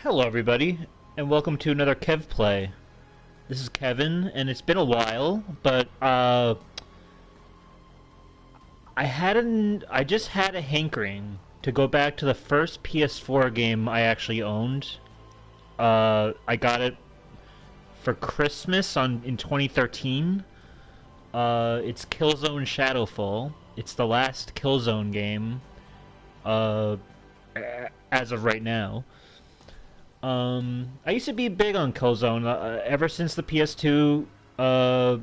Hello everybody, and welcome to another Kev Play. This is Kevin, and it's been a while, but I just had a hankering to go back to the first PS4 game I actually owned. I got it for Christmas in 2013. It's Killzone Shadowfall. It's the last Killzone game, uh, as of right now. I used to be big on Killzone ever since the PS2. I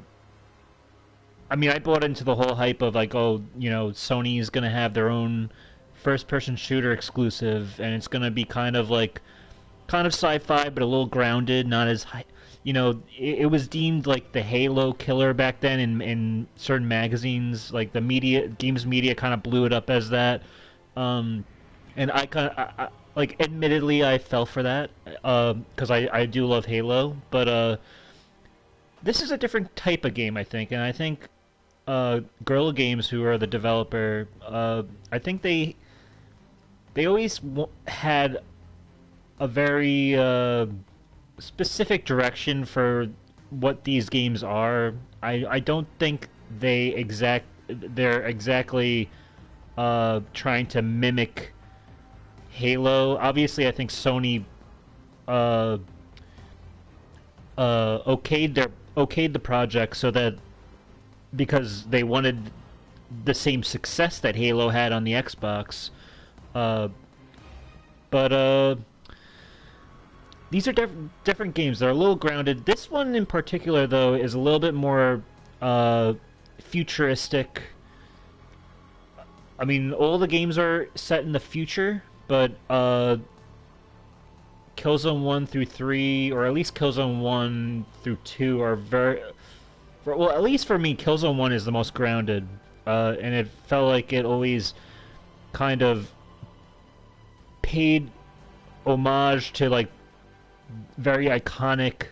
mean, I bought into the whole hype of like, oh, Sony's gonna have their own first-person shooter exclusive, and it's gonna be kind of sci-fi, but a little grounded, not as high. It was deemed like the Halo killer back then in certain magazines. Like the media, games media, kind of blew it up as that. Um, and I kind of like, admittedly, I fell for that because I do love Halo, but this is a different type of game, I think, and I think Guerrilla Games, who are the developer, I think they always had a very specific direction for what these games are. I don't think they're exactly trying to mimic Halo. Obviously, I think Sony uh, okayed the project so that because they wanted the same success that Halo had on the Xbox. Uh, but these are different games. They're a little grounded. This one in particular, though, is a little bit more futuristic. I mean, all the games are set in the future, but Killzone 1 through 3, or at least Killzone 1 through 2, are well, at least for me, Killzone 1 is the most grounded, and it felt like it always kind of paid homage to like very iconic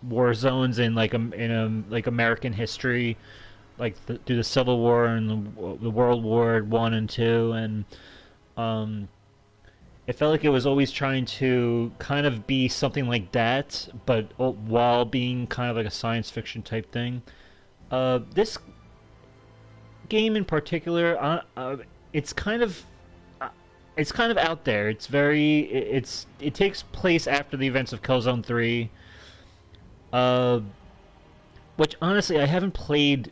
war zones in like American history, like through the Civil War and the World War One and Two, and it felt like it was always trying to kind of be something like that, but while being kind of like a science fiction type thing. This game in particular, it's kind of it's kind of out there. It takes place after the events of Killzone 3, uh, which honestly I haven't played.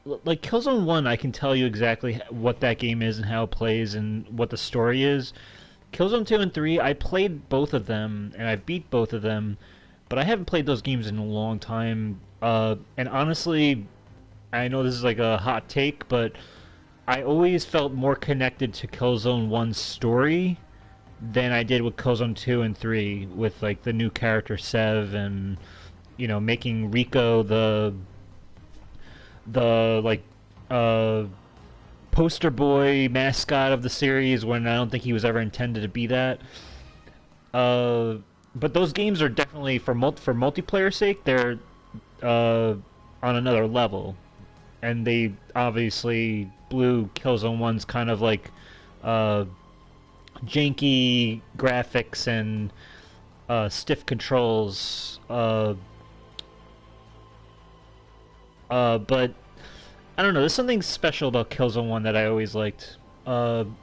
Like Killzone 1, I can tell you exactly what that game is and how it plays and what the story is. Killzone 2 and 3, I played both of them and I beat both of them, but I haven't played those games in a long time. And honestly, I know this is like a hot take, but I always felt more connected to Killzone 1's story than I did with Killzone 2 and 3, with like the new character Sev, and making Rico the like poster boy mascot of the series, when I don't think he was ever intended to be that. But those games are definitely, for multiplayer sake, they're on another level, and they obviously blew Killzone 1's kind of like janky graphics and stiff controls. But I don't know. There's something special about Killzone 1 that I always liked. And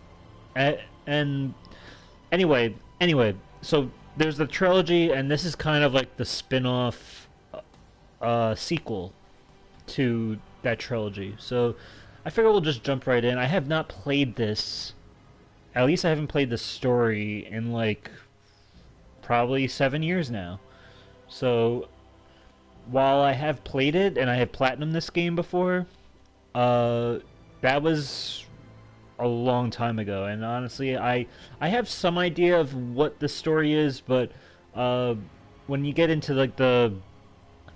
anyway, so there's the trilogy, and this is kind of like the spin-off sequel to that trilogy. So I figure we'll just jump right in. I have not played this. At least I haven't played the story in like probably 7 years now. So while I have played it and I have platinumed this game before, that was a long time ago. And honestly, I have some idea of what the story is, but when you get into like the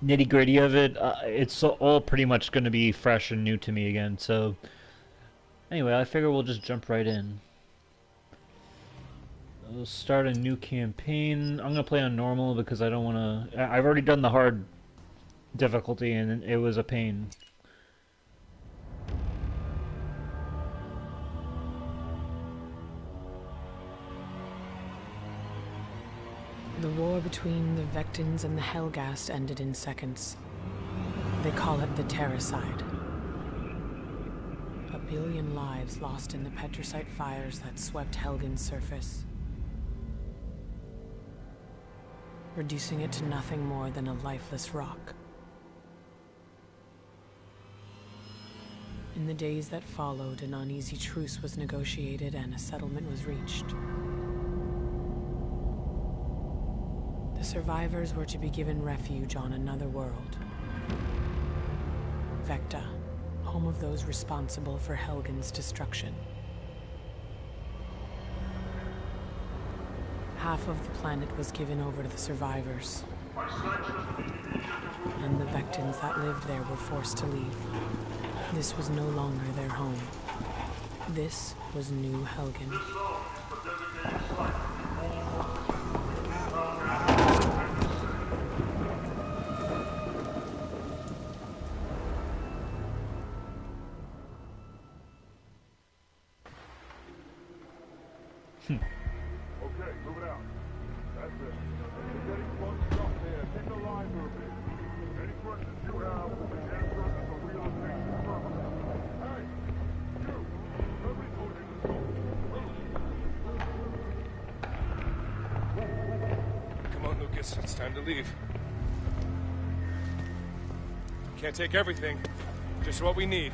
nitty gritty of it, it's all pretty much going to be fresh and new to me again. So anyway, I figure we'll just jump right in. We'll start a new campaign. I'm gonna play on normal because I don't want to. I've already done the hard difficulty and it was a pain. The war between the Vectins and the Helghast ended in seconds. They call it the Terracide. A billion lives lost in the petricite fires that swept Helgen's surface, reducing it to nothing more than a lifeless rock. In the days that followed, an uneasy truce was negotiated and a settlement was reached. The survivors were to be given refuge on another world. Vecta, home of those responsible for Helgen's destruction. Half of the planet was given over to the survivors, and the Vectins that lived there were forced to leave. This was no longer their home. This was New Helgen. Okay, move it out. That's it. We're getting close up there. Take the line moving. Any questions you have will be answered at the relocation terminal. Hey! You! Every moving the zone. Come on, Lucas. It's time to leave. Can't take everything. Just what we need.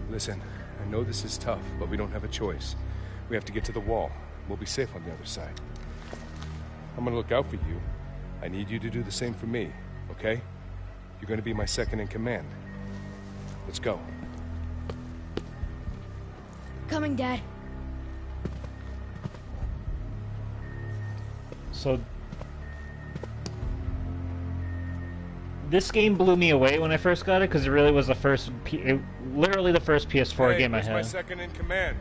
Listen, I know this is tough, but we don't have a choice. We have to get to the wall. We'll be safe on the other side. I'm gonna look out for you. I need you to do the same for me, okay? You're gonna be my second in command. Let's go. Coming, Dad. So this game blew me away when I first got it because it really was the first, literally the first PS4 game I where's had. my second in command?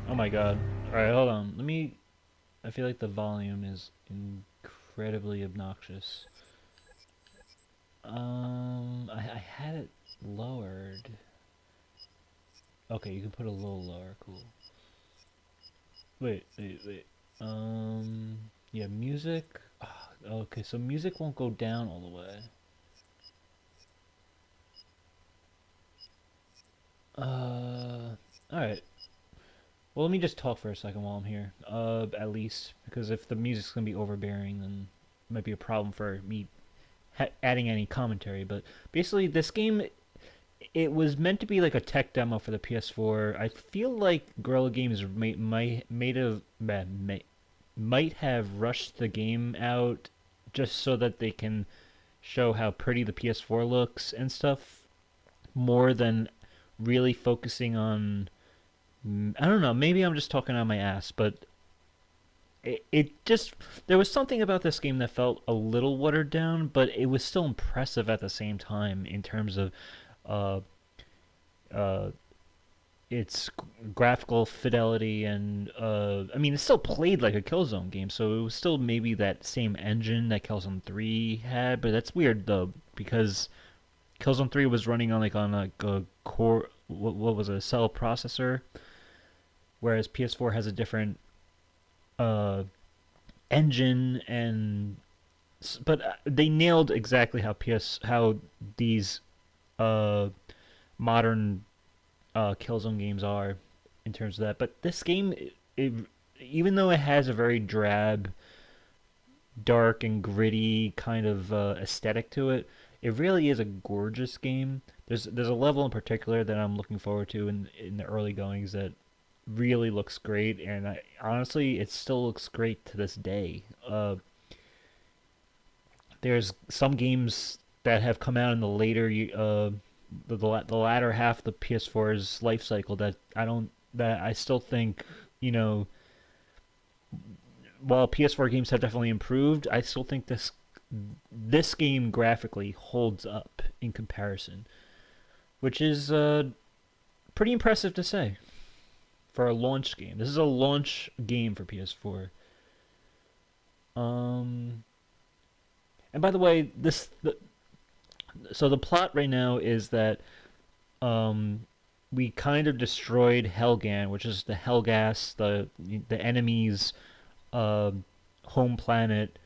Oh my god! All right, hold on. Let me. I feel like the volume is incredibly obnoxious. I had it lowered. Okay, you can put it a little lower. Cool. Wait. Yeah, music. Ah, okay, so music won't go down all the way. Alright. Well, let me just talk for a second while I'm here. At least. Because if the music's gonna be overbearing, then it might be a problem for me adding any commentary. But basically, this game, it was meant to be like a tech demo for the PS4. I feel like Guerrilla Games might have rushed the game out just so that they can show how pretty the PS4 looks and stuff, more than really focusing on, I don't know, maybe I'm just talking out my ass, but it just, there was something about this game that felt a little watered down, but it was still impressive at the same time in terms of uh, uh, its graphical fidelity, and I mean, it still played like a Killzone game, so it was still maybe that same engine that Killzone 3 had, but that's weird though, because Killzone 3 was running on a core, what was it, a cell processor, whereas PS4 has a different engine, and but they nailed exactly how these modern Killzone games are in terms of that. But this game, even though it has a very drab, dark and gritty kind of aesthetic to it, it really is a gorgeous game. There's a level in particular that I'm looking forward to in the early goings that really looks great, and honestly, it still looks great to this day. There's some games that have come out in the later the latter half of the PS4's life cycle that I still think, while PS4 games have definitely improved, I still think this game graphically holds up in comparison, which is pretty impressive to say for a launch game. This is a launch game for PS4. And by the way, so the plot right now is that we kind of destroyed Helghan, which is the Helghast, the enemy's uh, home planet.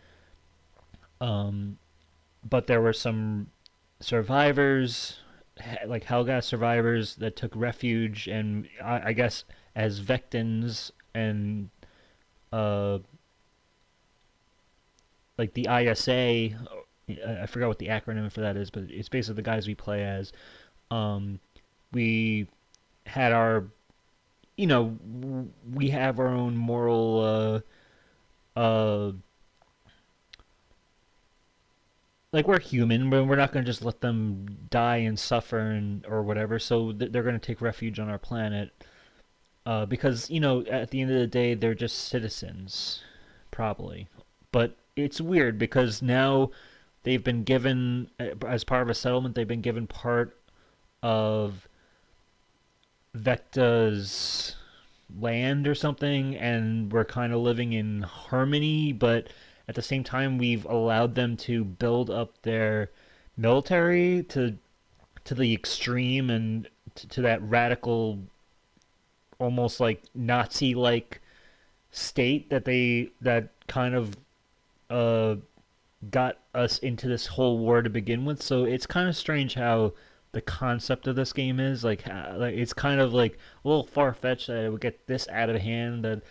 But there were some survivors, like Helgas survivors, that took refuge, and I guess as Vectins and uh, like the ISA. I forgot what the acronym for that is, but it's basically the guys we play as. Um, we had our, we have our own moral, like we're human, but we're not going to just let them die and suffer and or whatever. So they're going to take refuge on our planet, because at the end of the day, they're just citizens, probably. But it's weird because now they've been given, as part of a settlement, they've been given part of Vecta's land or something, and we're kind of living in harmony, but at the same time, we've allowed them to build up their military to the extreme and to that radical, almost like Nazi-like state that kind of uh, got us into this whole war to begin with. So it's kind of strange how the concept of this game is like it's kind of like a little far-fetched that it would get this out of hand, that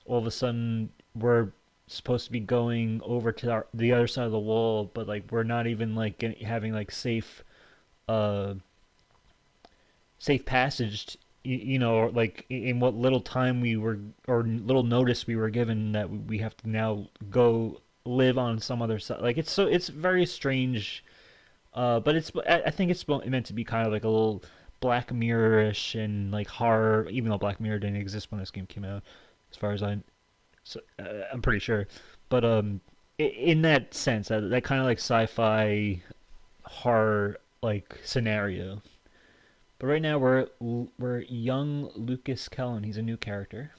all of a sudden we're supposed to be going over to the other side of the wall, but like we're not even like having like uh safe passage, or like in what little time we were, or little notice we were given, that we have to now go live on some other side. Like it's very strange, but I think it's meant to be kind of like a little Black Mirror-ish and like horror, even though Black Mirror didn't exist when this game came out, as far as I'm pretty sure. But in that sense, that kind of like sci-fi horror like scenario. But right now we're young Lucas Kellen. He's a new character.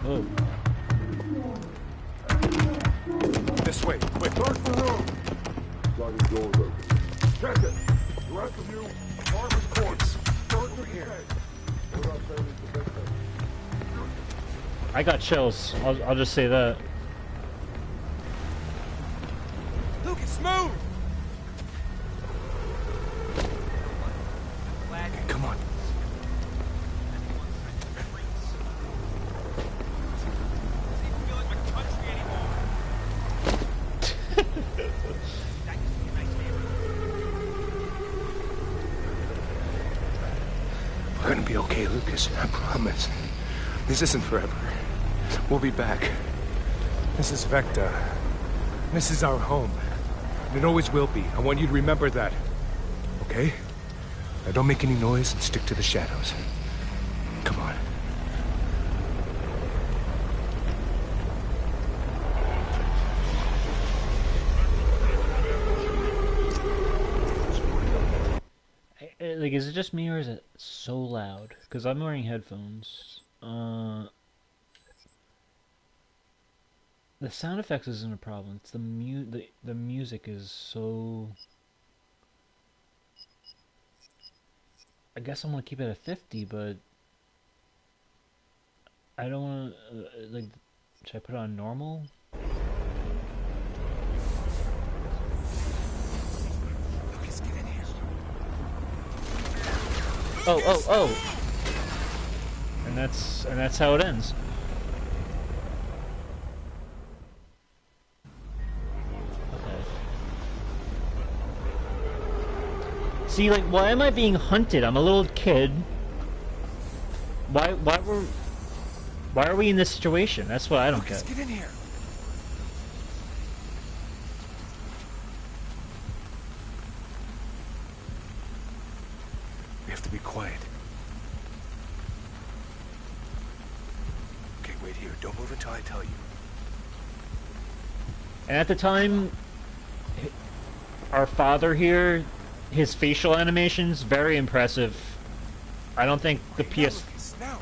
Oh. This way, quick. Search the room! Sliding doors open. Check it! The rest of you, Harvard Court. Search over here. We're not saying it's the best thing. I got chills. I'll just say that. Lucas, move! Come on. We're gonna be okay, Lucas. I promise. This isn't forever. We'll be back. This is Vecta. This is our home. And it always will be. I want you to remember that. Okay? Now don't make any noise and stick to the shadows. Come on. Like, is it just me or is it so loud? Because I'm wearing headphones. The sound effects isn't a problem. It's the music is so. I guess I'm gonna keep it at 50, but I don't want to like. Should I put it on normal? Lucas, get in here. Oh. And that's how it ends. See, like, why am I being hunted? I'm a little kid. Why are we in this situation? That's what I don't Lucas, get. get in here. We have to be quiet. Okay, wait here. Don't move until I tell you. And at the time, our father here, his facial animations, very impressive. I don't think the PS... Lucas, now.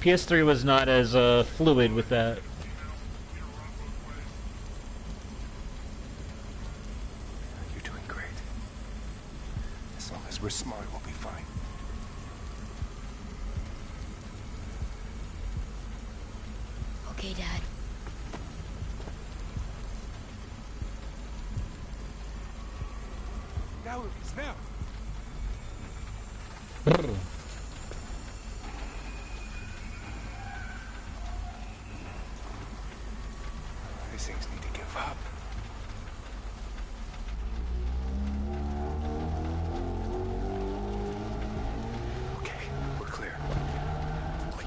PS3 was not as fluid with that. You're doing great. As long as we're smart, we'll be fine. Okay, Dad. Now, Lucas, now! These things need to give up. Okay, we're clear. Wait,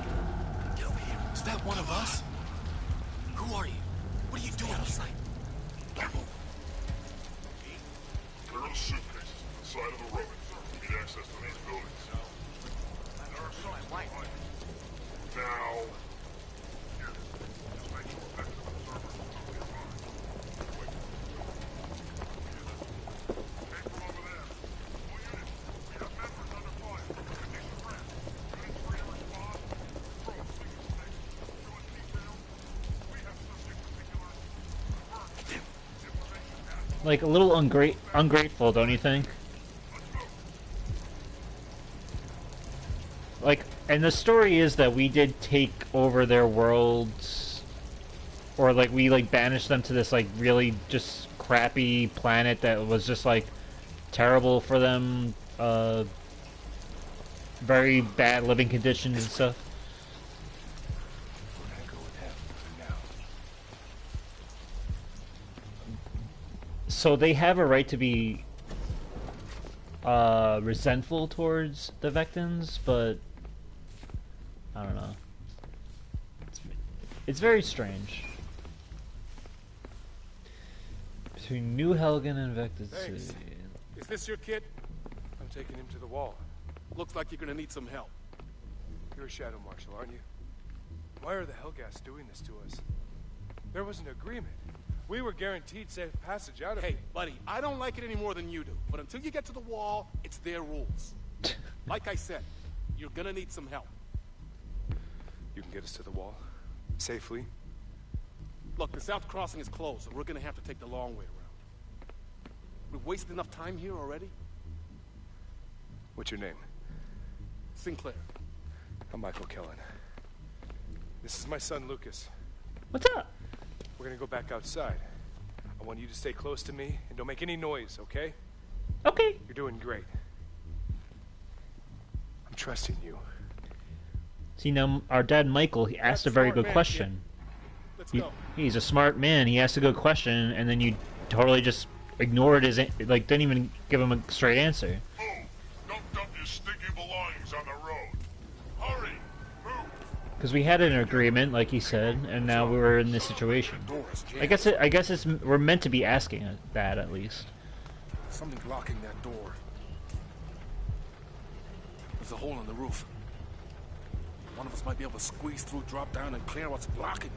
get over here. Is that one of us? Who are you? What are you doing outside? Don't move. Clear the suitcases to the side of the road. We need access to these buildings. There are some behind. Now... Yes. Just make sure access to the server will be fine. Wait. Came from over there. All units, we have members under fire. Condition red. Unit 3 respond. Control sleeping station. Show us details. We have subject particulars. Confirmed. Information at... Like a little ungrateful, don't you think? Like, and the story is that we did take over their worlds, or like we like banished them to this like really just crappy planet that was just like terrible for them, very bad living conditions and stuff. We're gonna go with him for now. So they have a right to be resentful towards the Vectans, but I don't know. It's very strange. Between New Helgen and Vectan Thanks. City. Is this your kid? I'm taking him to the wall. Looks like you're gonna need some help. You're a Shadow Marshal, aren't you? Why are the Hellgas doing this to us? There was an agreement. We were guaranteed safe passage out of Hey, it. buddy, I don't like it any more than you do. But until you get to the wall, it's their rules. Like I said, you're gonna need some help. You can get us to the wall? Safely? Look, the south crossing is closed, so we're gonna have to take the long way around. We've wasted enough time here already. What's your name? Sinclair. I'm Michael Kellen. This is my son, Lucas. What's up? We're gonna go back outside. I want you to stay close to me and don't make any noise, okay? Okay. You're doing great. I'm trusting you. See, now our dad Michael, he asked a very Smart good man, question. Let's He, go. he's a smart man. He asked a good question, and then you totally just ignored his like didn't even give him a straight answer. Oh, don't dump your stinky belongings on the road. Hurry! Move! Because we had an agreement, like he said, and now we were in this situation. Door is jammed. I guess it's we're meant to be asking it, that at least. Something blocking that door. There's a hole in the roof. One of us might be able to squeeze through, drop down, and clear what's blocking.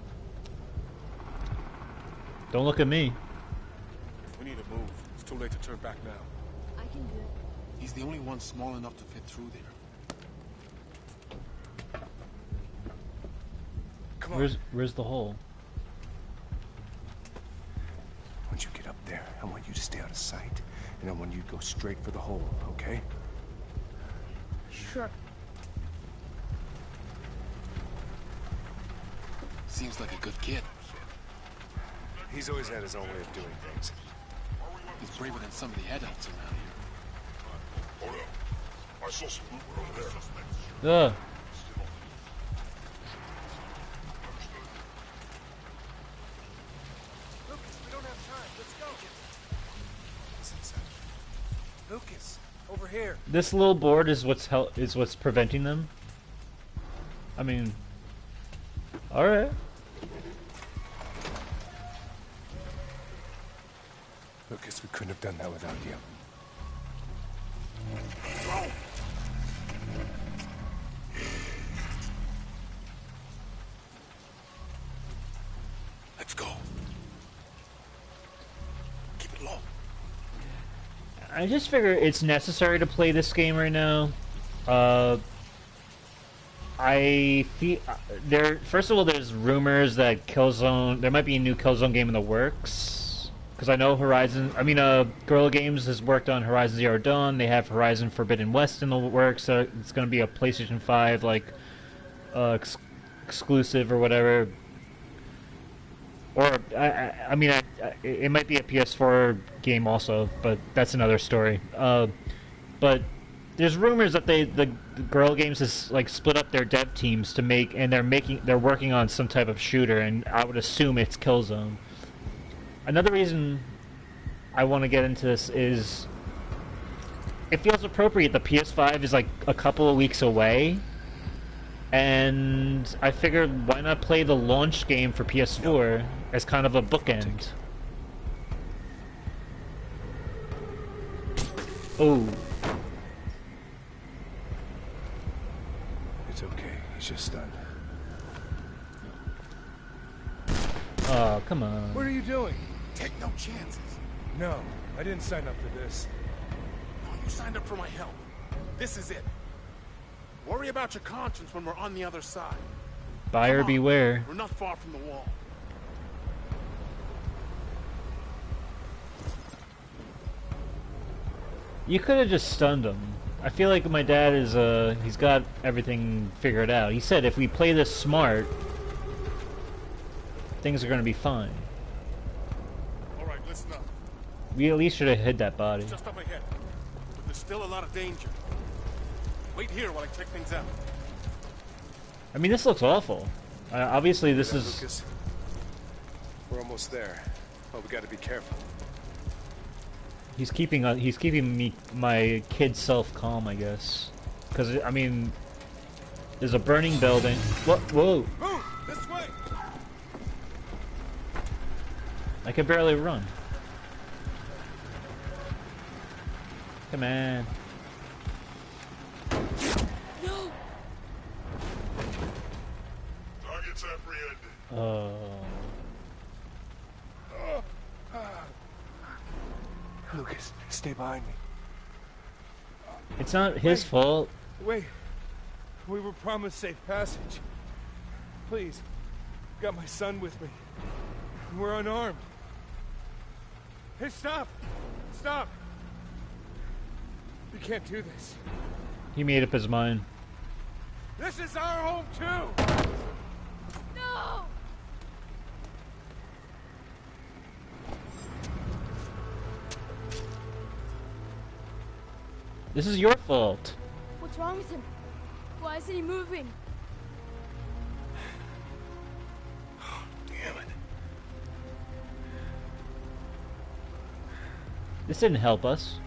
Don't look at me. We need to move. It's too late to turn back now. I can do it. He's the only one small enough to fit through there. Come on. Where's the hole? Once you get up there, I want you to stay out of sight. And I want you to go straight for the hole, okay? Sure. Seems like a good kid. He's always had his own way of doing things. He's braver than some of the adults around here. Hold up. I saw some movement over there. Ugh. Lucas, we don't have time. Let's go. Lucas, over here. This little board is what's preventing them. I mean, all right. Lucas, we couldn't have done that without you. Let's go. Keep it low. I just figure it's necessary to play this game right now. I feel there. First of all, there's rumors that Killzone. There might be a new Killzone game in the works. Because I know Horizon. I mean, Guerrilla Games has worked on Horizon Zero Dawn. They have Horizon Forbidden West in the works. So it's going to be a PlayStation 5 like exclusive or whatever. Or I mean, it might be a PS4 game also, but that's another story. But there's rumors that the Guerrilla Games has like split up their dev teams to make, and they're working on some type of shooter, and I would assume it's Killzone. Another reason I want to get into this is it feels appropriate. The PS5 is like a couple of weeks away, and I figured why not play the launch game for PS4 as kind of a bookend. Oh. It's okay. He's just stunned. Oh, come on. What are you doing? Take no chances. No, I didn't sign up for this. No, you signed up for my help. This is it. Worry about your conscience when we're on the other side. Buyer Come on. beware. We're not far from the wall. You could have just stunned him. I feel like my dad is, he's got everything figured out. He said if we play this smart, things are gonna be fine. All right, listen up. We at least should have hid that body. Just up ahead. But there's still a lot of danger. Wait here while I check things out. I mean, this looks awful. Obviously, this is... Lucas. We're almost there. Oh, we gotta be careful. He's keeping me, my kid self calm, I guess. Because, I mean, there's a burning building. What? Whoa! Move! This way! I can barely run. Come on. No! Targets apprehended. Oh. Lucas, stay behind me. It's not his fault. Wait. We were promised safe passage. Please. Got my son with me. We're unarmed. Hey, stop! Stop! You can't do this. He made up his mind. This is our home, too! No! This is your fault. What's wrong with him? Why isn't he moving? Damn it. This didn't help us.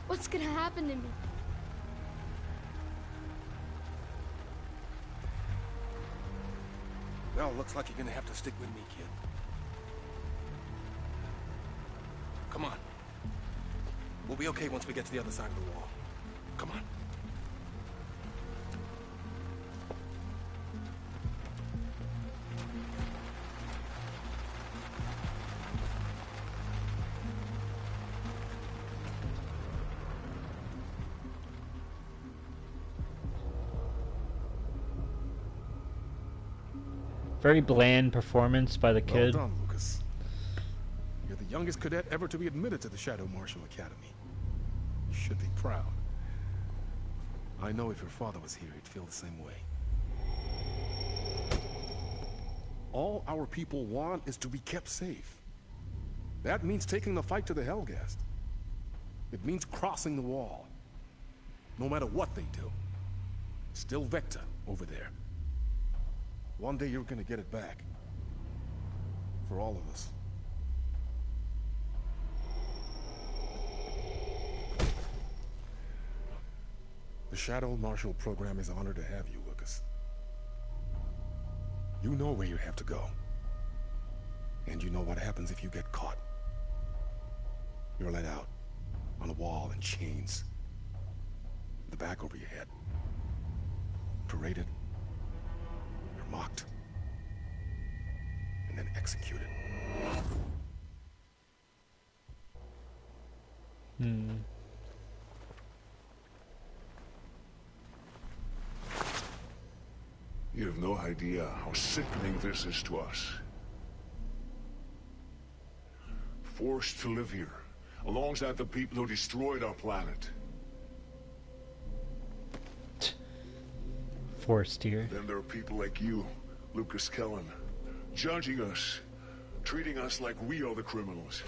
What's gonna happen to me? Well, looks like you're gonna have to stick with me, kid. Come on. We'll be okay once we get to the other side of the wall. Come on. Very bland performance by the Well kid. done, Lucas. You're the youngest cadet ever to be admitted to the Shadow Marshal Academy. You should be proud. I know if your father was here, he'd feel the same way. All our people want is to be kept safe. That means taking the fight to the Helghast. It means crossing the wall. No matter what they do. Still Vector over there. One day you're gonna get it back. For all of us. The Shadow Marshal program is honored to have you, Lucas. You know where you have to go. And you know what happens if you get caught. You're let out, on a wall in chains. The back over your head. Paraded. You're mocked. And then executed. You have no idea how sickening this is to us. Forced to live here, alongside the people who destroyed our planet. Forced here. Then there are people like you, Lucas Kellen, judging us, treating us like we are the criminals.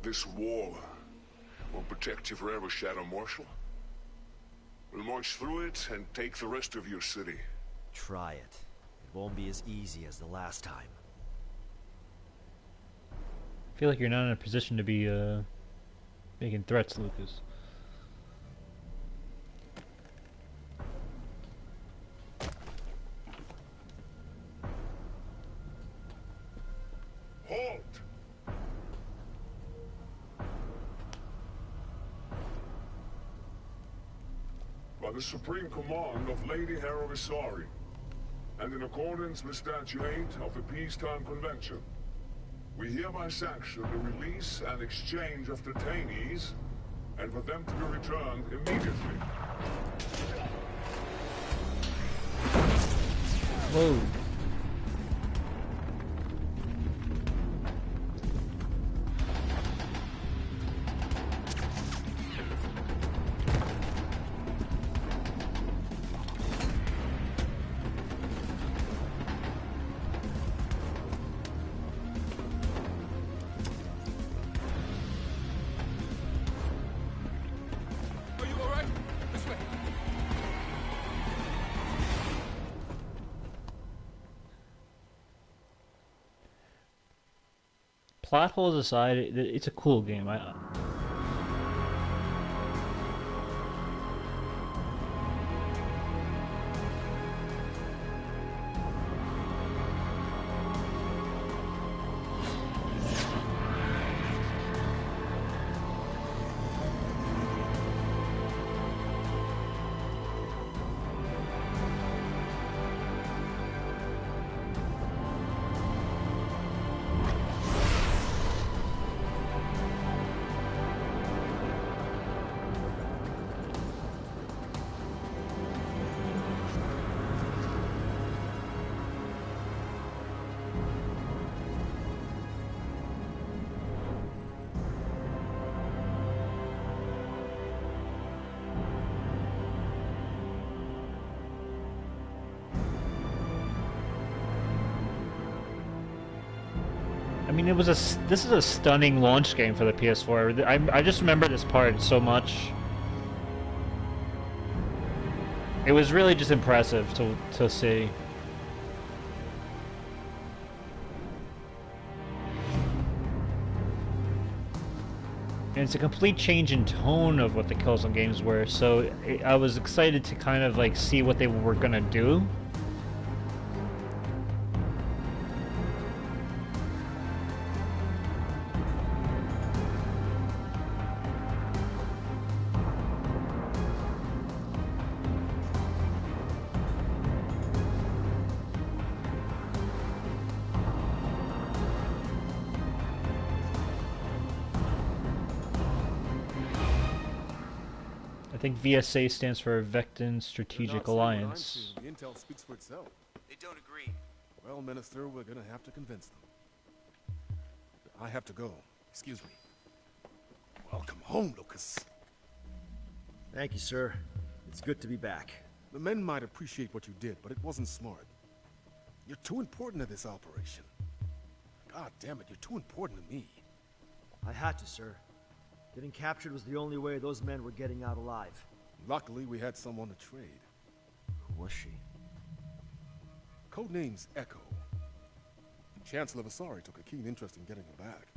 This wall will protect you forever, Shadow Marshal. We'll march through it and take the rest of your city. Try it. It won't be as easy as the last time. I feel like you're not in a position to be making threats, Lucas. Halt! By the supreme command of Lady Haravisari, and in accordance with Statute 8 of the Peacetime Convention, we hereby sanction the release and exchange of detainees, and for them to be returned immediately. Whoa. Are you alright? This way. Plot holes aside, it's a cool game. I mean, this is a stunning launch game for the PS4. I just remember this part so much. It was really just impressive to see. And it's a complete change in tone of what the Killzone games were, so I was excited to kind of like see what they were gonna do. I think VSA stands for Vectin Strategic Alliance. The intel speaks for itself. They don't agree. Well, Minister, we're gonna have to convince them. I have to go. Excuse me. Welcome home, Lucas. Thank you, sir. It's good to be back. The men might appreciate what you did, but it wasn't smart. You're too important to this operation. God damn it, you're too important to me. I had to, sir. Getting captured was the only way those men were getting out alive. Luckily, we had someone to trade. Who was she? Codename's Echo. Chancellor Vasari took a keen interest in getting her back.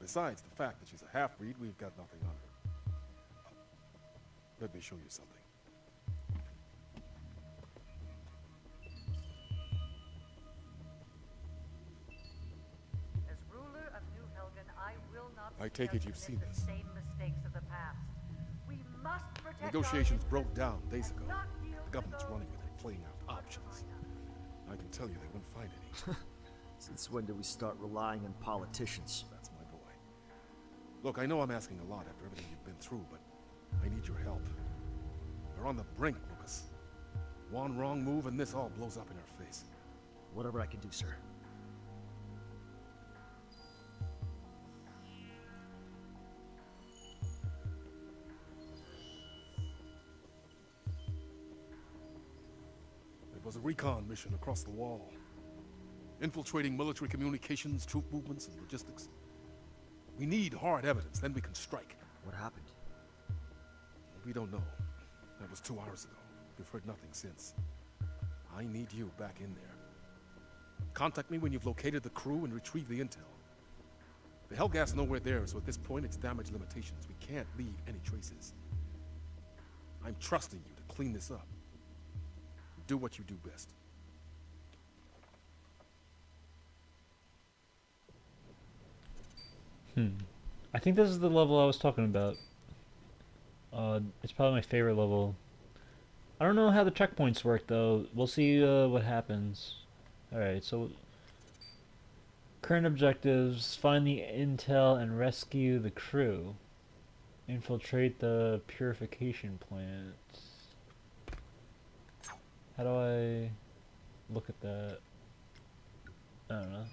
Besides the fact that she's a half-breed, we've got nothing on her. Let me show you something. As ruler of New Helgen, I will not I take it you've seen commit this. the same mistakes of the past. We must protect Negotiations our broke down days ago. not deal The with government's those running with it, playing out options. I can tell you they wouldn't find any. Since when did we start relying on politicians? That's my boy. Look, I know I'm asking a lot after everything you've been through, but I need your help. We're on the brink, Lucas. One wrong move and this all blows up in our face. Whatever I can do, sir. It was a recon mission across the wall. Infiltrating military communications, troop movements, and logistics. We need hard evidence, then we can strike. What happened? We don't know. That was 2 hours ago. We've heard nothing since. I need you back in there. Contact me when you've located the crew and retrieved the intel. The Hellgas know we're there, so at this point it's damage limitations. We can't leave any traces. I'm trusting you to clean this up. Do what you do best. I think this is the level I was talking about. It's probably my favorite level. I don't know how the checkpoints work though. We'll see what happens. Alright, so current objectives: find the intel and rescue the crew. Infiltrate the purification plant. How do I look at that? I don't know.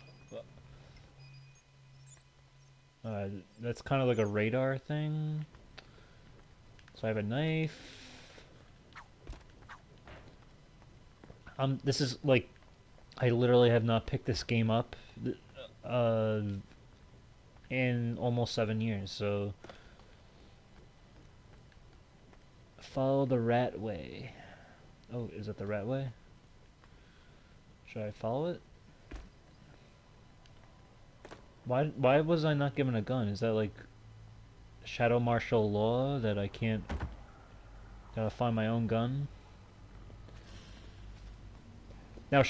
That's kind of like a radar thing. So I have a knife. This is like, I literally have not picked this game up in almost 7 years, so follow the rat way. Oh, is it the rat way? Should I follow it? Why was I not given a gun? Is that like shadow martial law that I can't gotta find my own gun? Now,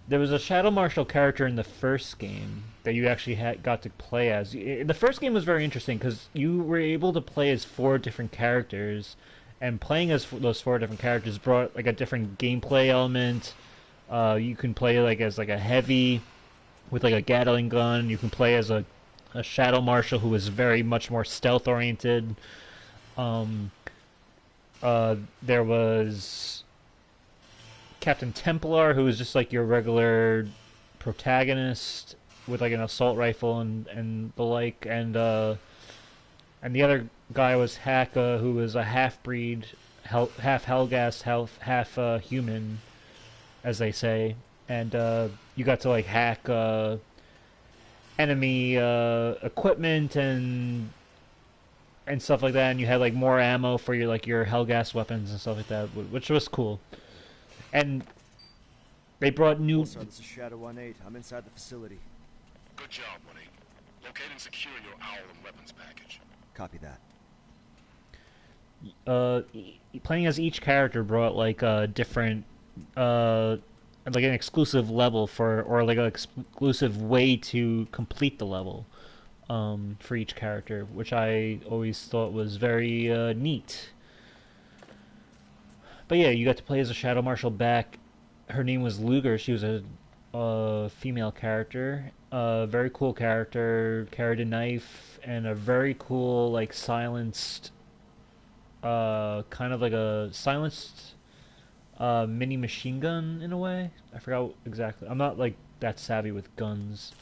there was a shadow martial character in the first game that you actually got to play as. The first game was very interesting because you were able to play as 4 different characters, and playing as those 4 different characters brought like a different gameplay element. You can play like as like a heavy with like a Gatling gun. You can play as a shadow marshal who is very much more stealth oriented. There was Captain Templar, who was just like your regular protagonist with like an assault rifle and the like, and the other guy was Haka, who was a half-breed, half Hellgas, half human, as they say, and you got to like hack enemy equipment and stuff like that, and you had like more ammo for your Hellgas weapons and stuff like that, which was cool. And they brought new. Sir, this is Shadow 1-8. I'm inside the facility. Good job, 1-8. Locate and secure your owl and weapons package. Copy that. Playing as each character brought like a different like an exclusive level or like an exclusive way to complete the level for each character, which I always thought was very neat. But yeah, you got to play as a Shadow Marshal back. Her name was Luger. She was a female character. Very cool character. Carried a knife and a very cool like silenced kind of like a silenced mini machine gun in a way. I forgot exactly. I'm not like that savvy with guns,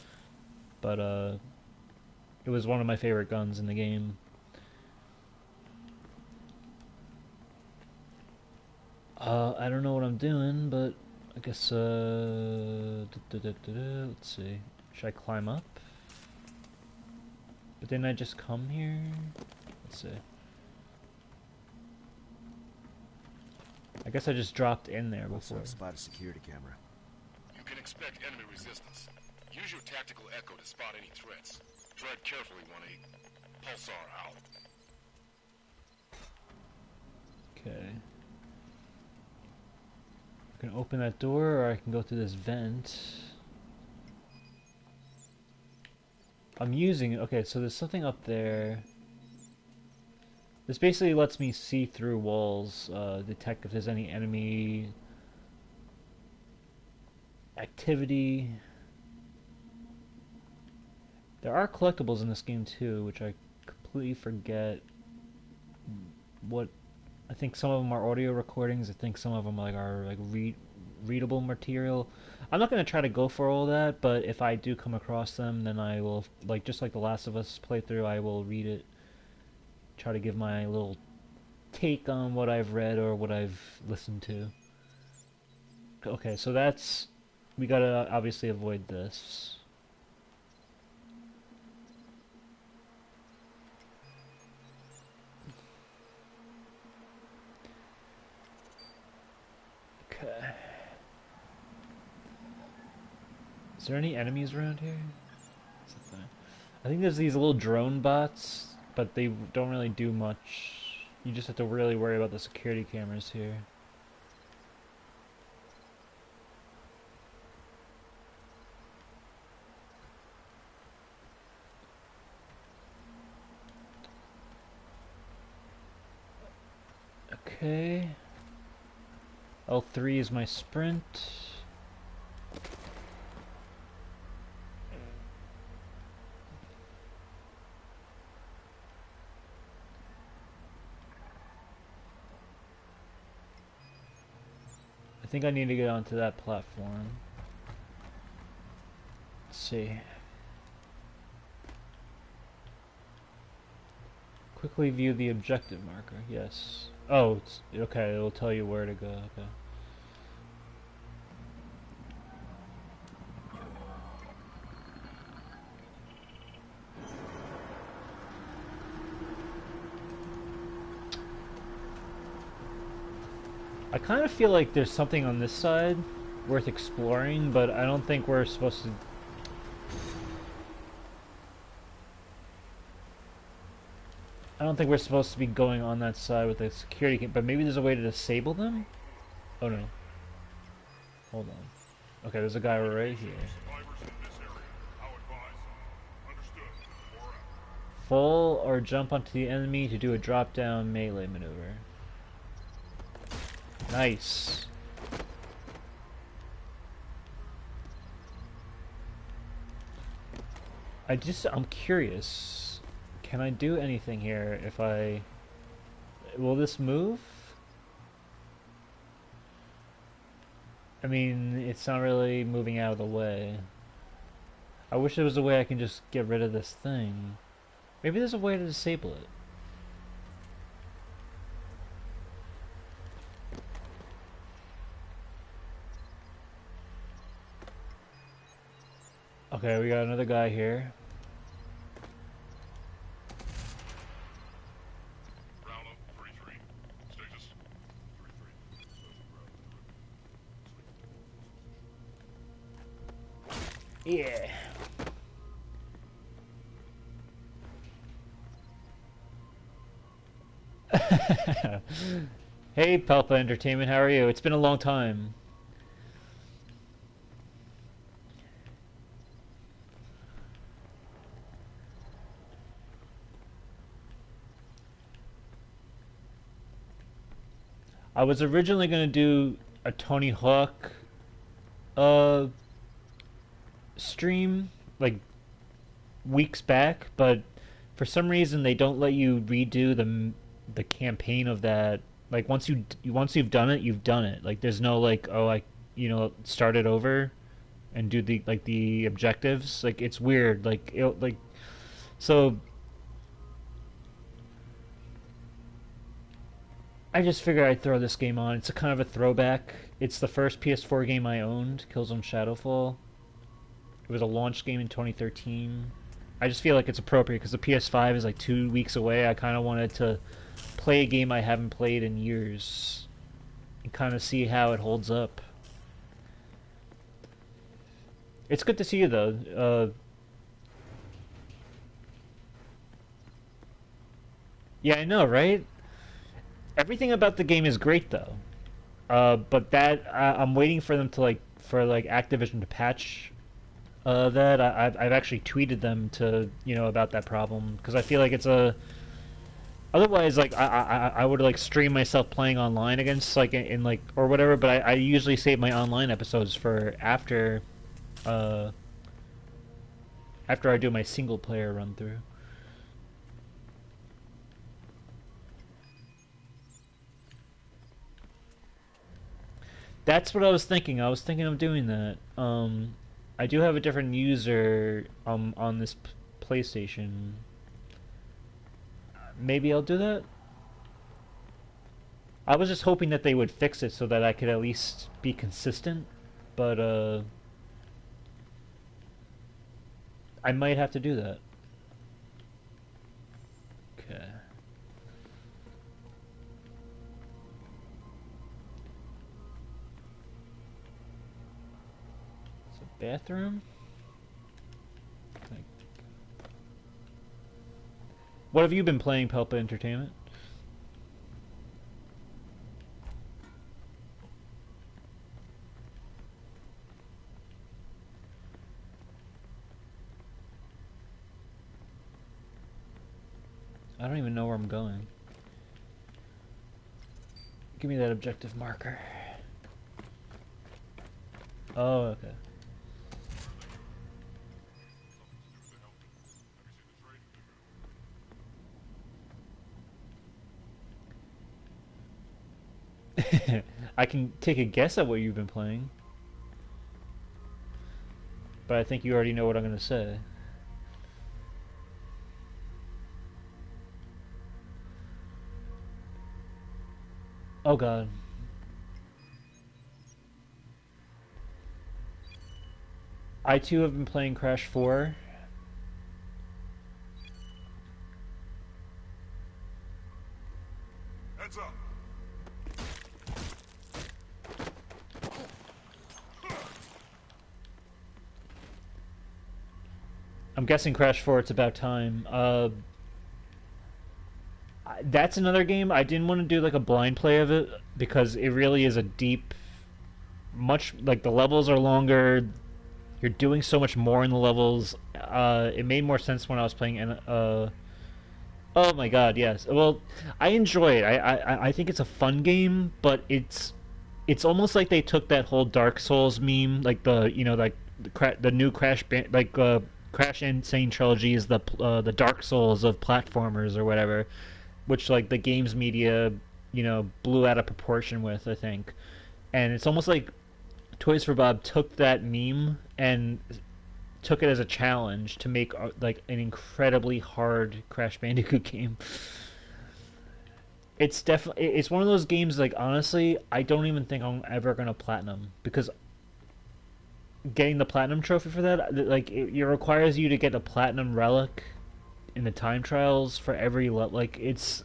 but it was one of my favorite guns in the game. I don't know what I'm doing, but I guess let's see. Should I climb up? But didn't I just come here? Let's see. I guess I just dropped in there before. Also, spot a security camera. You can expect enemy resistance. Use your tactical echo to spot any threats. Tread carefully, 1-8. Pulsar out. Okay. I can open that door, or I can go through this vent. I'm using it. Okay, so there's something up there. This basically lets me see through walls, detect if there's any enemy activity. There are collectibles in this game too, which I completely forget what. I think some of them are audio recordings. I think some of them are like readable material. I'm not gonna try to go for all that, but if I do come across them, then I will, like just like the Last of Us playthrough, I will read it, try to give my little take on what I've read or what I've listened to. Okay, so that's, we gotta obviously avoid this. Okay. Is there any enemies around here? I think there's these little drone bots, but they don't really do much. You just have to really worry about the security cameras here. Okay. L3 is my sprint. I think I need to get onto that platform. Let's see. Quickly view the objective marker. Yes. Oh, it's okay. It'll tell you where to go. Okay. I kind of feel like there's something on this side worth exploring, but I don't think we're supposed to. I don't think we're supposed to be going on that side with the security cam, but maybe there's a way to disable them? Oh no. Hold on. Okay, there's a guy right here. Fall or jump onto the enemy to do a drop-down melee maneuver. Nice. I'm curious. Can I do anything here if I... Will this move? I mean, it's not really moving out of the way. I wish there was a way I can just get rid of this thing. Maybe there's a way to disable it. Okay, we got another guy here. Yeah. Hey, Palpa Entertainment, how are you? It's been a long time. I was originally going to do a Tony Hawk stream like weeks back, but for some reason they don't let you redo the campaign of that. Like once you've done it, you've done it. Like there's no like, oh, I start it over and do the objectives. Like it's weird. So I just figured I'd throw this game on. It's a kind of a throwback. It's the first PS4 game I owned, Killzone Shadowfall. It was a launch game in 2013. I just feel like it's appropriate because the PS5 is like 2 weeks away. I kind of wanted to play a game I haven't played in years and kind of see how it holds up. It's good to see you though. Yeah, I know, right? Everything about the game is great though. But that I'm waiting for them to for Activision to patch that. I've actually tweeted them to about that problem because I feel like it's a. Otherwise, I would stream myself playing online against in or whatever. But I usually save my online episodes for after I do my single player run through. That's what I was thinking. I was thinking of doing that. I do have a different user on this PlayStation. Maybe I'll do that. I was just hoping that they would fix it so that I could at least be consistent, but I might have to do that. Okay. It's a bathroom? Like... What have you been playing, Pelpa Entertainment? I don't even know where I'm going. Give me that objective marker. Oh, okay. I can take a guess at what you've been playing. But I think you already know what I'm going to say. Oh god. I too have been playing Crash 4. Heads up. I'm guessing Crash 4, it's about time. That's another game. I didn't want to do like a blind play of it because it really is a deep, much like the levels are longer. You're doing so much more in the levels. It made more sense when I was playing. Oh my god, yes. Well, I enjoy it. I think it's a fun game, but it's almost like they took that whole Dark Souls meme, like the new Crash Insane trilogy is the Dark Souls of platformers or whatever, which like the games media blew out of proportion with, I think. And it's almost like Toys for Bob took that meme and took it as a challenge to make like an incredibly hard Crash Bandicoot game. It's one of those games, like, honestly, I don't even think I'm ever gonna platinum, because getting the platinum trophy for that, like, it requires you to get a platinum relic in the time trials for every like it's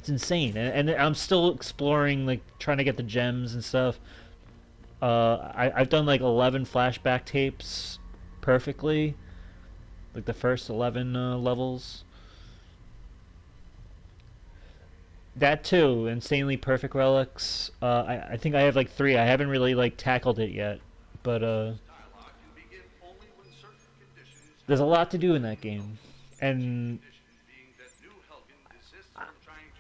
insane, and I'm still exploring, like, trying to get the gems and stuff. I've done like 11 flashback tapes perfectly, like the first 11 levels. That too, insanely perfect relics. I think I have like 3. I haven't really like tackled it yet, but there's a lot to do in that game, and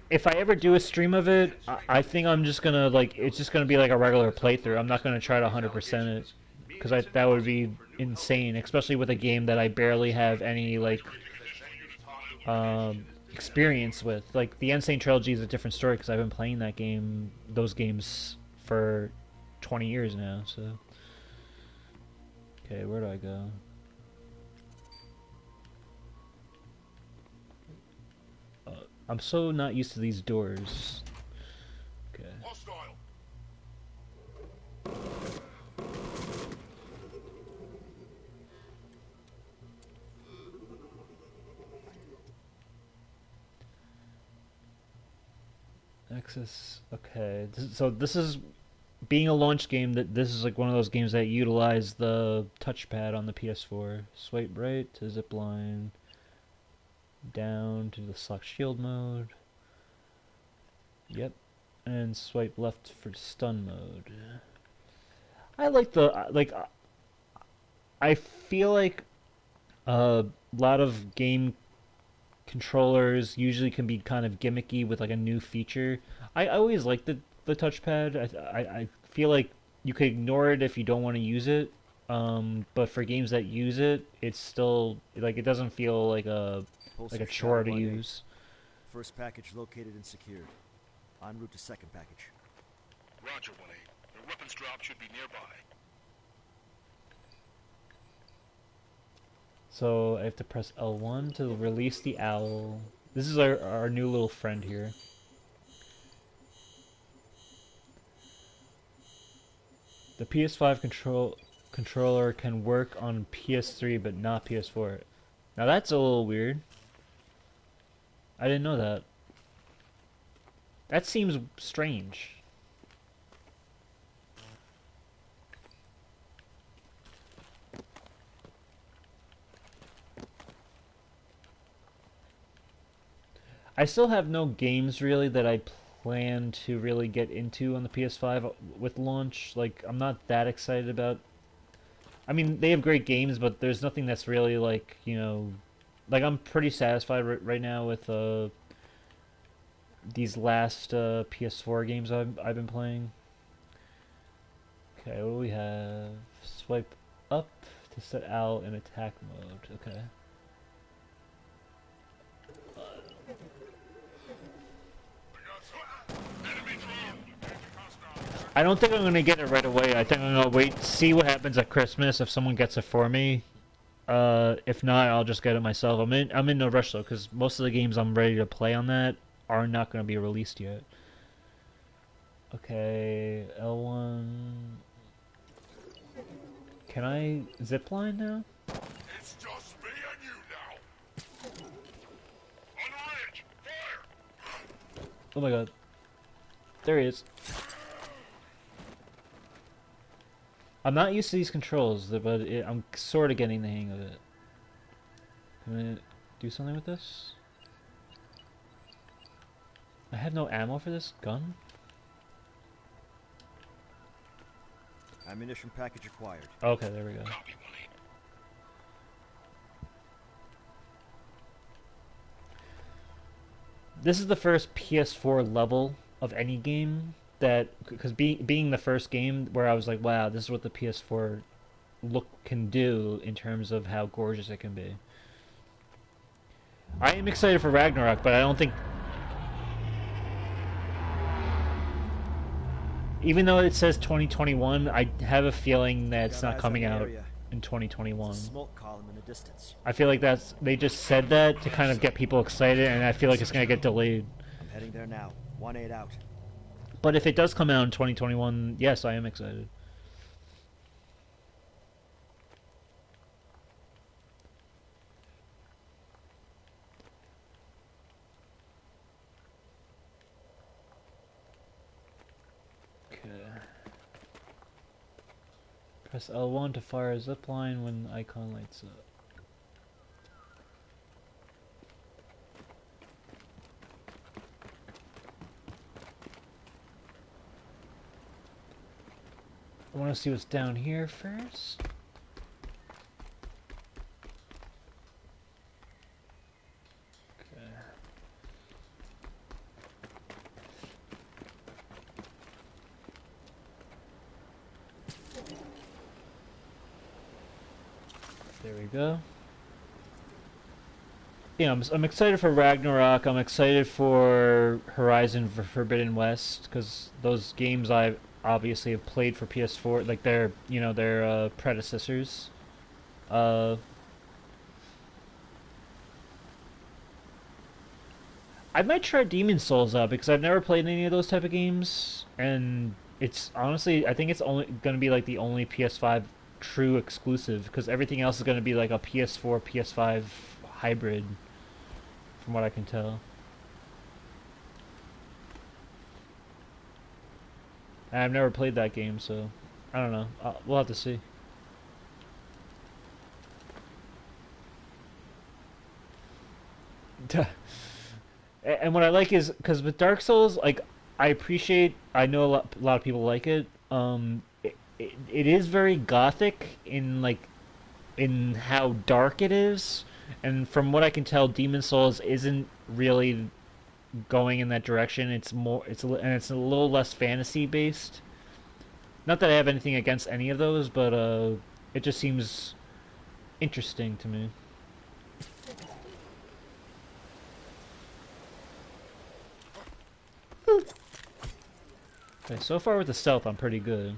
if I ever do a stream of it, I think I'm just gonna like it's just gonna be like a regular playthrough. I'm not gonna try to 100% it, because that would be insane, especially with a game that I barely have any like experience with. Like the Insane trilogy is a different story because I've been playing those games for 20 years now. So, okay, where do I go? I'm so not used to these doors. Okay. Hostile. Access. Okay. So this is being a launch game. This is like one of those games that utilize the touchpad on the PS4. Swipe right to zip line. Down to the select shield mode. Yep. And swipe left for stun mode. I like I feel like a lot of game controllers usually can be kind of gimmicky with like a new feature. I always like the touchpad. I feel like you could ignore it if you don't want to use it. But for games that use it, it's still like it doesn't feel like a chore to use. First package located and secured. En route to second package. Roger, 1-8. weapons drop should be nearby. So I have to press L1 to release the owl. This is our new little friend here. The PS5 controller can work on PS3 but not PS4. Now that's a little weird. I didn't know that. That seems strange. I still have no games really that I plan to really get into on the PS5 with launch. Like, I'm not that excited about. I mean, they have great games, but there's nothing that's really like, you know, like I'm pretty satisfied right now with these last PS4 games I've been playing. Okay, what do we have? Swipe up to set Al in attack mode. Okay. I don't think I'm gonna get it right away. I think I'm gonna wait, see what happens at Christmas if someone gets it for me. If not, I'll just get it myself. I'm in no rush though, because most of the games I'm ready to play on that are not gonna be released yet. Okay, L1. Can I zipline now? It's just me and you now. On the ridge, fire! Oh my god. There he is. I'm not used to these controls, but I'm sort of getting the hang of it. Can I do something with this? I have no ammo for this gun? Ammunition package acquired. Okay, there we go. Copy, Willie. This is the first PS4 level of any game that, because being the first game where I was like, wow, this is what the PS4 look can do in terms of how gorgeous it can be. I am excited for Ragnarok, but I don't think, even though it says 2021, I have a feeling that it's not coming out in 2021. Smoke column in the distance. I feel like they just said that to kind of get people excited, and I feel like it's gonna get delayed. I'm heading there now. 1-8 out. But if it does come out in 2021, yes, I am excited. Okay. Press L1 to fire a zipline when the icon lights up. I want to see what's down here first. Okay. There we go. Yeah, I'm excited for Ragnarok. I'm excited for Horizon Forbidden West, because those games I obviously have played for PS4, like their predecessors. I might try Demon Souls out because I've never played any of those type of games, and it's honestly, I think it's only gonna be like the only PS5 true exclusive, because everything else is gonna be like a PS4 PS5 hybrid, from what I can tell. And I've never played that game, so I don't know. We'll have to see. And what I like is, because with Dark Souls, like, I know a lot of people like it. It is very gothic in how dark it is, and from what I can tell, Demon Souls isn't really going in that direction. It's a little less fantasy based. Not that I have anything against any of those, but it just seems interesting to me. Okay, so far with the stealth, I'm pretty good.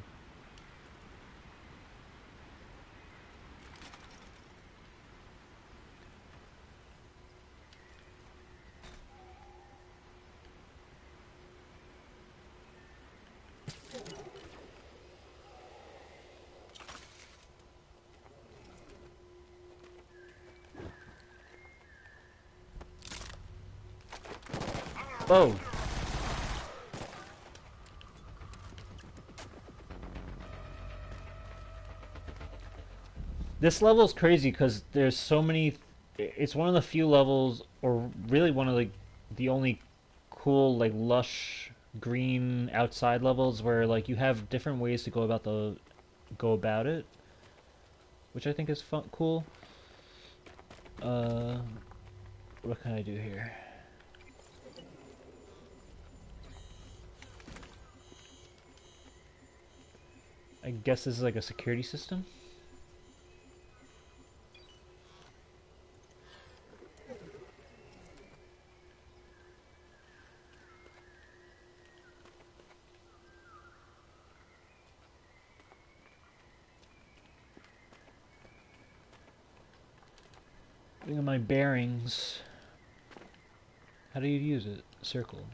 Oh! This level is crazy because there's so many. It's one of the few levels, or really one of the only cool like lush green outside levels where like you have different ways to go about it, which I think is cool. Uh, what can I do here? I guess this is like a security system. Getting my bearings. How do you use it? Circle.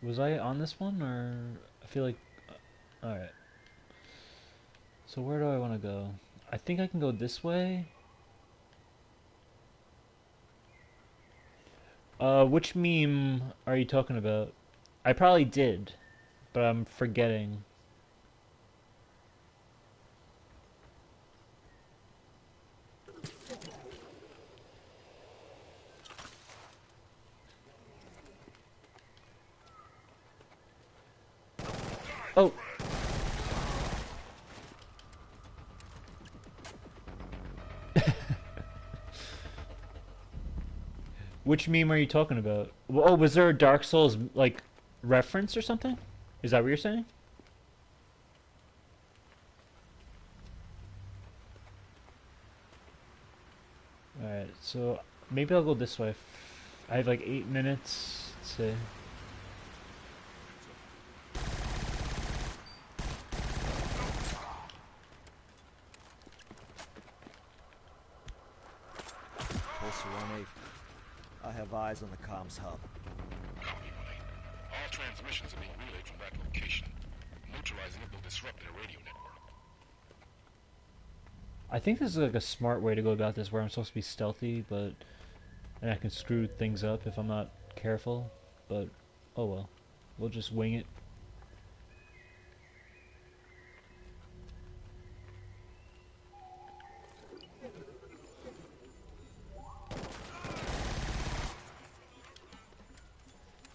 Was I on this one, or I feel like... Alright. So where do I want to go? I think I can go this way. Which meme are you talking about? I probably did, but I'm forgetting. Oh! Which meme are you talking about? Oh, was there a Dark Souls, like, reference or something? Is that what you're saying? Alright, so maybe I'll go this way. I have like 8 minutes. Let's see. Pulsar 1-8. I have eyes on the comms hub. Copy, 1-8. All transmissions are being relayed from that location. Neutralizing it will disrupt their radio network. I think this is like a smart way to go about this, where I'm supposed to be stealthy, but and I can screw things up if I'm not careful. But oh well, we'll just wing it.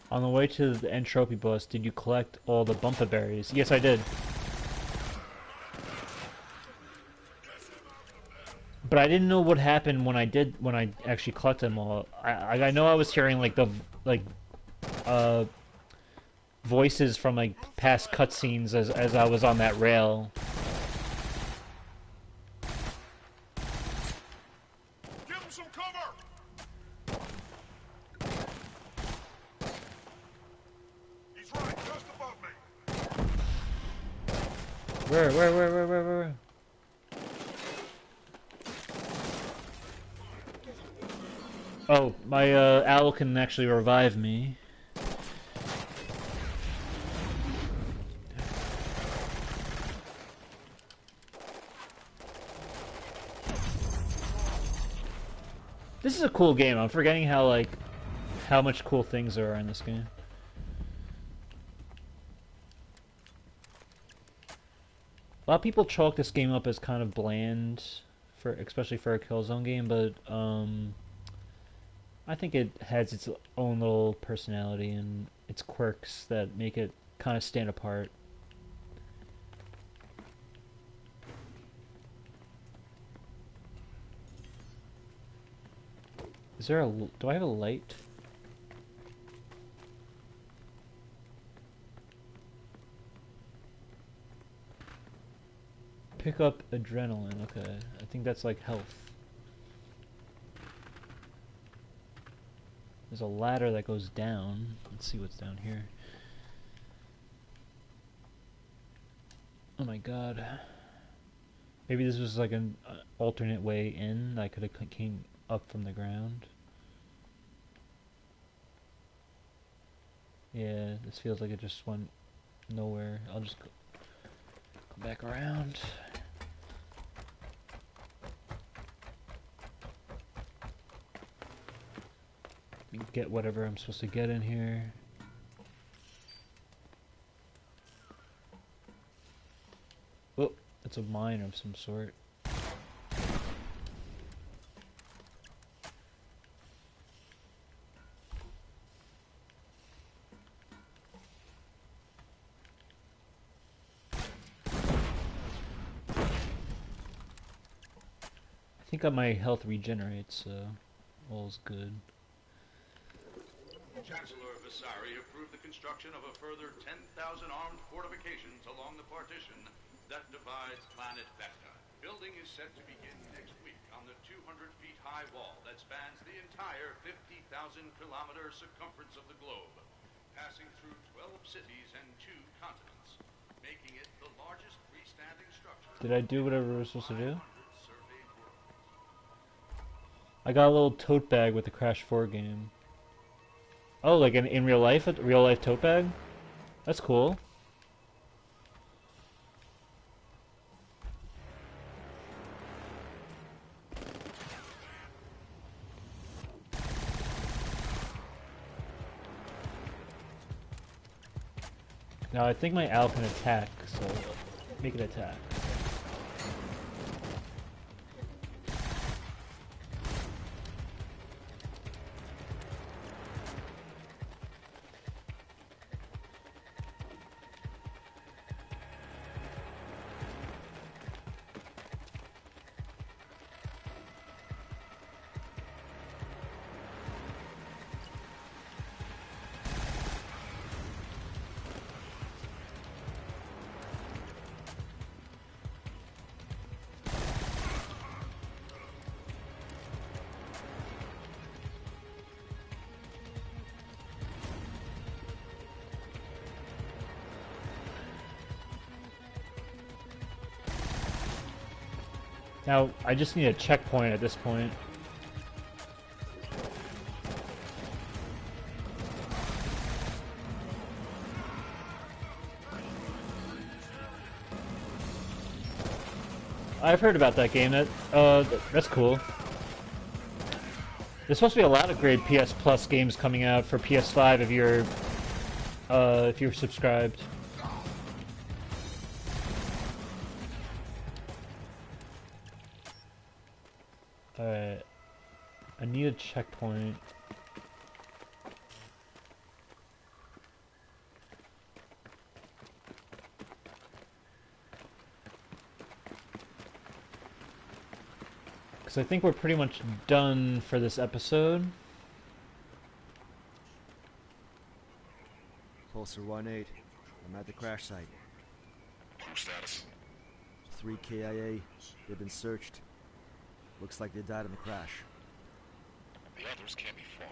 On the way to the entropy bus, did you collect all the bumper berries? Yes, I did. But I didn't know what happened when I actually collected them all. I know I was hearing like uh voices from like past cutscenes as I was on that rail. Give him some cover! He's right, just above me. Where? Oh, my owl can actually revive me. This is a cool game. I'm forgetting how much cool things there are in this game. A lot of people chalk this game up as kind of bland, especially for a Killzone game, but I think it has its own little personality and its quirks that make it kind of stand apart. Is there do I have a light? Pick up adrenaline, okay. I think that's like health. There's a ladder that goes down. Let's see what's down here. Oh my god. Maybe this was like an alternate way in. I could have came up from the ground. Yeah, this feels like it just went nowhere. I'll just go back around. Get whatever I'm supposed to get in here. Oh, it's a mine of some sort. I think my health regenerates, so all's good. Chancellor Visari approved the construction of a further 10,000 armed fortifications along the partition that divides planet Vecna. Building is set to begin next week on the 200-feet high wall that spans the entire 50,000-kilometer circumference of the globe, passing through 12 cities and 2 continents, making it the largest freestanding structure. Did I do whatever I was supposed to do? I got a little tote bag with the Crash 4 game. Oh, like in real life? A real life tote bag? That's cool. Now I think my owl can attack, so make it attack. Now, I just need a checkpoint at this point. I've heard about that game. That's cool. There's supposed to be a lot of great PS Plus games coming out for PS5 if you're subscribed. Alright. I need a checkpoint. Because I think we're pretty much done for this episode. Pulsar 1-8. I'm at the crash site. Crew status. 3 KIA. They've been searched. Looks like they died in the crash. The others can't be far.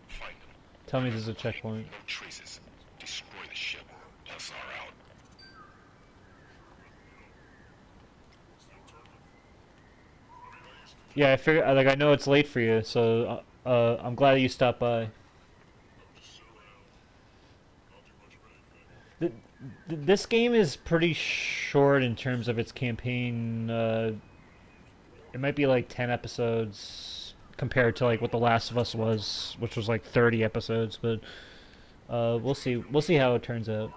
Find them. Tell me there's a checkpoint. No traces. Destroy the ship. Plus are out. Yeah, I figure. Like, I know it's late for you, so I'm glad you stopped by. This game is pretty short in terms of its campaign. It might be like 10 episodes compared to like what The Last of Us was, which was like 30 episodes. But we'll see. We'll see how it turns out.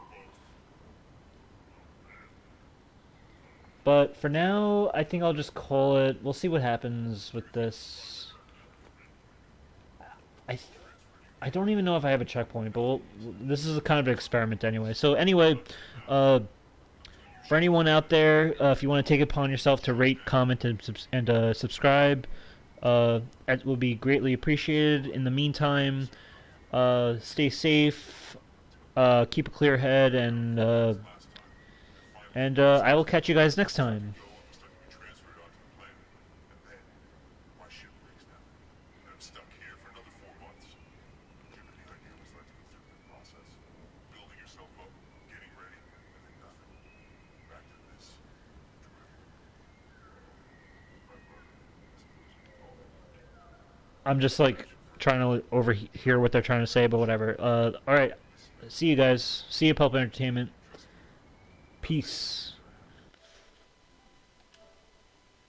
But for now, I think I'll just call it. We'll see what happens with this. I don't even know if I have a checkpoint, but this is a kind of an experiment anyway. So anyway, for anyone out there, if you want to take it upon yourself to rate, comment, and subscribe, it will be greatly appreciated. In the meantime, stay safe, keep a clear head, and I will catch you guys next time. My ship breaks down, and I'm stuck here for another 4 months. I'm just like trying to overhear what they're trying to say, but whatever. All right. See you guys. See you, Pulp Entertainment. Peace.